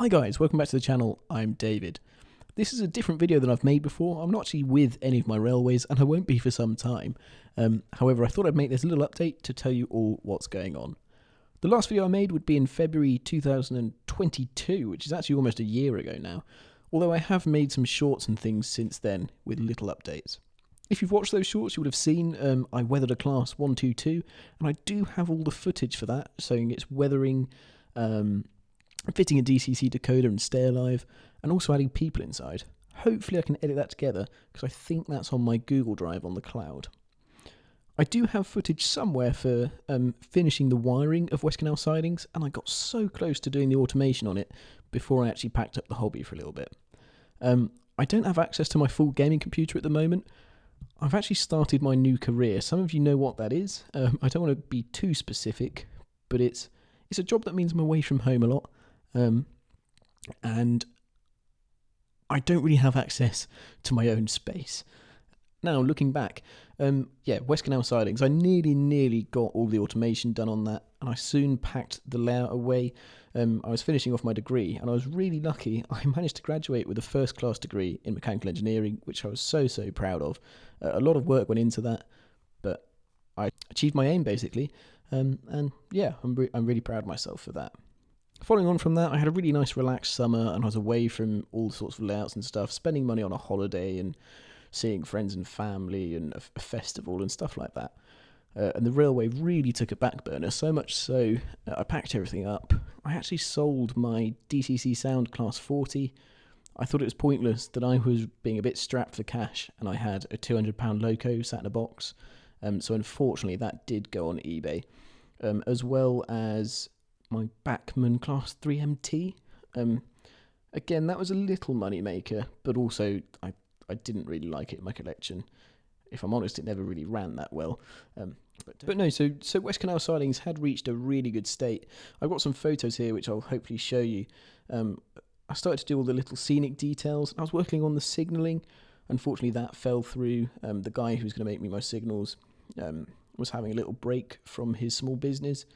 Hi guys, welcome back to the channel. I'm David. This is a different video than I've made before. I'm not actually with any of my railways and I won't be for some time. However, I thought I'd make this little update to tell you all what's going on. The last video I made would be in February 2022, which is actually almost a year ago now, although I have made some shorts and things since then with little updates. If you've watched those shorts, you would have seen I weathered a class 122, and I do have all the footage for that, showing it's weathering, fitting a DCC decoder and stay alive, and also adding people inside. Hopefully I can edit that together, because I think that's on my Google Drive on the cloud. I do have footage somewhere for finishing the wiring of West Canal sidings, and I got so close to doing the automation on it before I actually packed up the hobby for a little bit. I don't have access to my full gaming computer at the moment. I've actually started my new career. Some of you know what that is. I don't want to be too specific, but it's a job that means I'm away from home a lot. And I don't really have access to my own space. Now, looking back, West Canal sidings, I nearly got all the automation done on that, and I soon packed the layout away. I was finishing off my degree, and I was really lucky. I managed to graduate with a first-class degree in mechanical engineering, which I was so proud of. A lot of work went into that, but I achieved my aim, basically. I'm really proud of myself for that. Following on from that, I had a really nice relaxed summer, and I was away from all sorts of layouts and stuff, spending money on a holiday and seeing friends and family and a festival and stuff like that. And the railway really took a back burner, so much so I packed everything up. I actually sold my DCC Sound Class 40. I thought it was pointless that I was being a bit strapped for cash, and I had a £200 loco sat in a box. So unfortunately that did go on eBay, as well as my Bachmann Class 3 MT. Again, that was a little money maker, but also I didn't really like it in my collection. If I'm honest, it never really ran that well. But no, so West Canal sidings had reached a really good state. I've got some photos here which I'll hopefully show you. I started to do all the little scenic details. I was working on the signalling. Unfortunately, that fell through. The guy who was going to make me my signals was having a little break from his small business.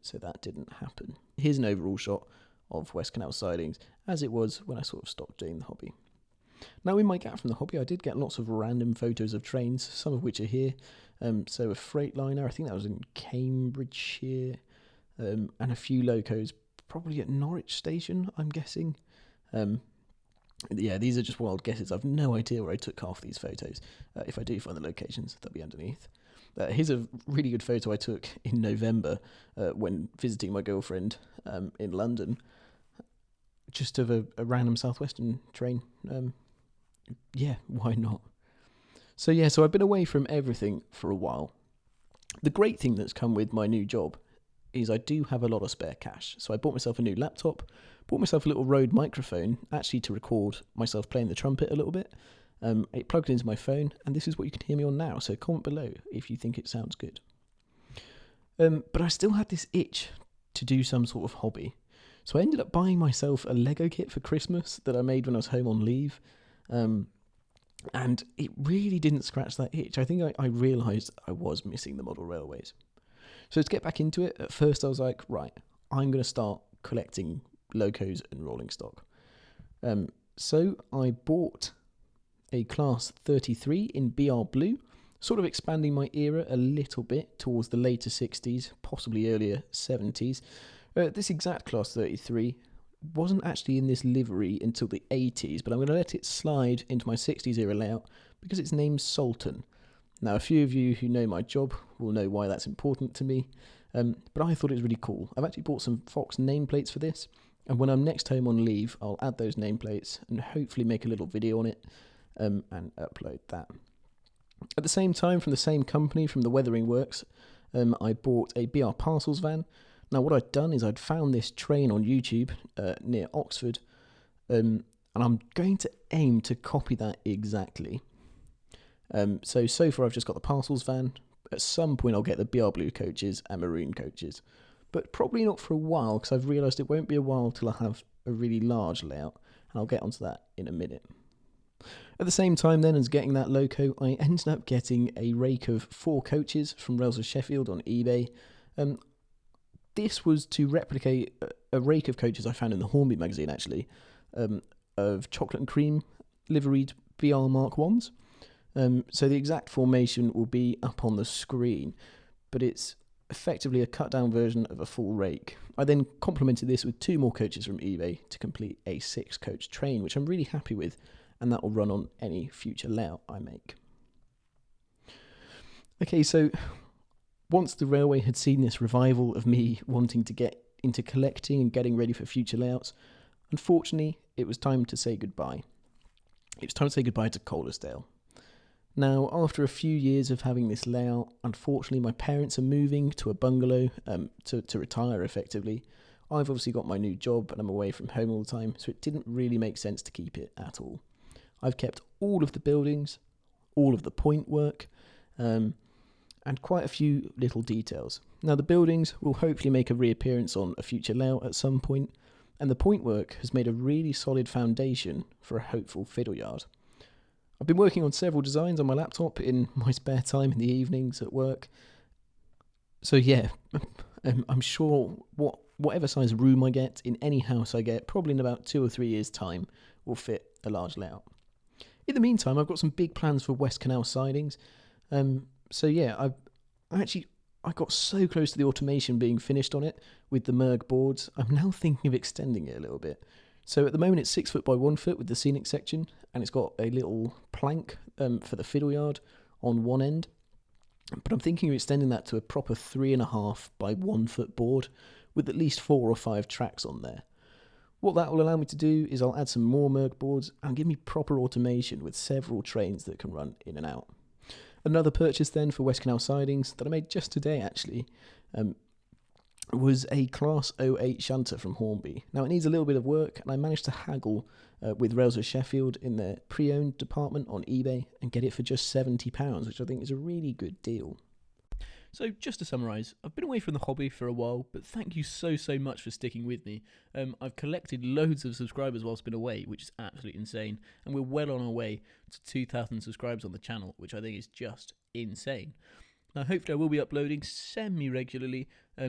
So that didn't happen. Here's an overall shot of West Canal sidings as it was when I sort of stopped doing the hobby. Now, in my gap from the hobby, I did get lots of random photos of trains, some of which are here. So a Freightliner, I think that was in Cambridgeshire, and a few locos, probably at Norwich Station, I'm guessing. These are just wild guesses. I've no idea where I took half these photos. If I do find the locations, they'll be underneath. Here's a really good photo I took in November when visiting my girlfriend in London, just of a random Southwestern train. Why not? So I've been away from everything for a while. The great thing that's come with my new job is I do have a lot of spare cash. So I bought myself a new laptop, bought myself a little Rode microphone, actually to record myself playing the trumpet a little bit. It plugged into my phone, and this is what you can hear me on now, so comment below if you think it sounds good. But I still had this itch to do some sort of hobby. So I ended up buying myself a Lego kit for Christmas that I made when I was home on leave. And it really didn't scratch that itch. I think I realised I was missing the model railways. So to get back into it, at first I was like, right, I'm going to start collecting locos and rolling stock. So I bought a Class 33 in BR Blue, sort of expanding my era a little bit towards the later 60s, possibly earlier 70s. This exact Class 33 wasn't actually in this livery until the 80s, but I'm going to let it slide into my 60s era layout because it's named Sultan. Now, a few of you who know my job will know why that's important to me, but I thought it was really cool. I've actually bought some Fox nameplates for this, and when I'm next home on leave, I'll add those nameplates and hopefully make a little video on it and upload that. At the same time, from the same company, from the Weathering Works, I bought a BR Parcels van. Now, what I'd done is I'd found this train on YouTube near Oxford, and I'm going to aim to copy that exactly. So far I've just got the Parcels van. At some point I'll get the BR Blue coaches and Maroon coaches, but probably not for a while because I've realised it won't be a while till I have a really large layout, and I'll get onto that in a minute. At the same time then as getting that loco, I ended up getting a rake of 4 coaches from Rails of Sheffield on eBay. this was to replicate a rake of coaches I found in the Hornby magazine, actually, of chocolate and cream liveried BR Mark 1s. So the exact formation will be up on the screen, but it's effectively a cut-down version of a full rake. I then complemented this with 2 more coaches from eBay to complete a 6-coach train, which I'm really happy with, and that will run on any future layout I make. Okay, so once the railway had seen this revival of me wanting to get into collecting and getting ready for future layouts, unfortunately, it was time to say goodbye. It was time to say goodbye to coalorsdale. Now, after a few years of having this layout, unfortunately my parents are moving to a bungalow to retire effectively. I've obviously got my new job and I'm away from home all the time, so it didn't really make sense to keep it at all. I've kept all of the buildings, all of the point work, and quite a few little details. Now the buildings will hopefully make a reappearance on a future layout at some point, and the point work has made a really solid foundation for a hopeful fiddle yard. I've been working on several designs on my laptop in my spare time in the evenings at work. So yeah, I'm sure whatever size room I get in any house I get, probably in about 2 or 3 years' time, will fit a large layout. In the meantime, I've got some big plans for West Canal sidings. So yeah, I got so close to the automation being finished on it with the Merg boards. I'm now thinking of extending it a little bit. So at the moment it's 6 foot by 1 foot with the scenic section, and it's got a little plank for the fiddle yard on one end. But I'm thinking of extending that to a proper 3.5 by 1 foot board with at least 4 or 5 tracks on there. What that will allow me to do is I'll add some more Merg boards and give me proper automation with several trains that can run in and out. Another purchase then for West Canal sidings that I made just today actually was a Class 08 shunter from Hornby. Now it needs a little bit of work, and I managed to haggle with Rails of Sheffield in their pre-owned department on eBay and get it for just £70, which I think is a really good deal. So just to summarise, I've been away from the hobby for a while, but thank you so much for sticking with me. I've collected loads of subscribers whilst been away, which is absolutely insane, and we're well on our way to 2,000 subscribers on the channel, which I think is just insane. Now hopefully I will be uploading semi-regularly,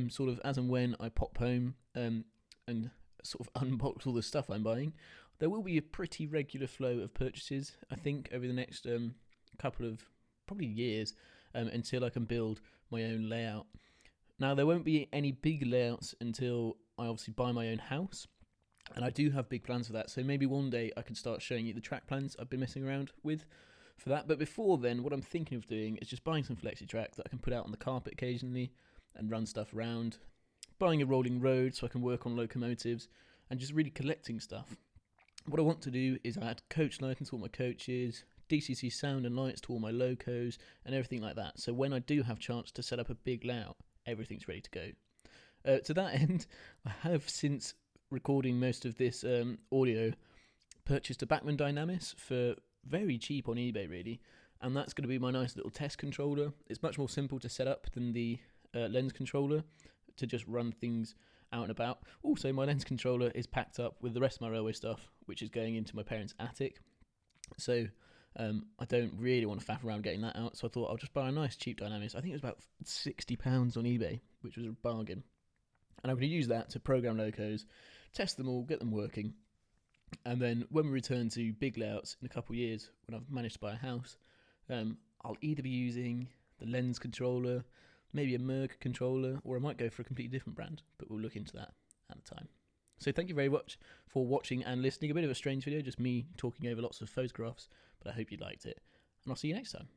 sort of as and when I pop home and sort of unbox all the stuff I'm buying. There will be a pretty regular flow of purchases, I think, over the next couple of probably years, until I can build my own layout. Now there won't be any big layouts until I obviously buy my own house, and I do have big plans for that, so maybe one day I can start showing you the track plans I've been messing around with for that. But before then, what I'm thinking of doing is just buying some flexi track that I can put out on the carpet occasionally and run stuff around, buying a rolling road so I can work on locomotives, and just really collecting stuff. What I want to do is add coach lighting to all my coaches, DCC sound and lights to all my locos, and everything like that. So when I do have chance to set up a big layout, everything's ready to go. To that end, I have, since recording most of this audio, purchased a Bachmann Dynamis for very cheap on eBay, really, and that's going to be my nice little test controller. It's much more simple to set up than the lens controller to just run things out and about. Also, my lens controller is packed up with the rest of my railway stuff, which is going into my parents' attic. So I don't really want to faff around getting that out, so I thought I'll just buy a nice cheap Dynamis. I think it was about £60 on eBay, which was a bargain. And I'm going to use that to program locos, test them all, get them working. And then when we return to big layouts in a couple of years, when I've managed to buy a house, I'll either be using the lens controller, maybe a Merg controller, or I might go for a completely different brand, but we'll look into that at the time. So thank you very much for watching and listening. A bit of a strange video, just me talking over lots of photographs, but I hope you liked it. And I'll see you next time.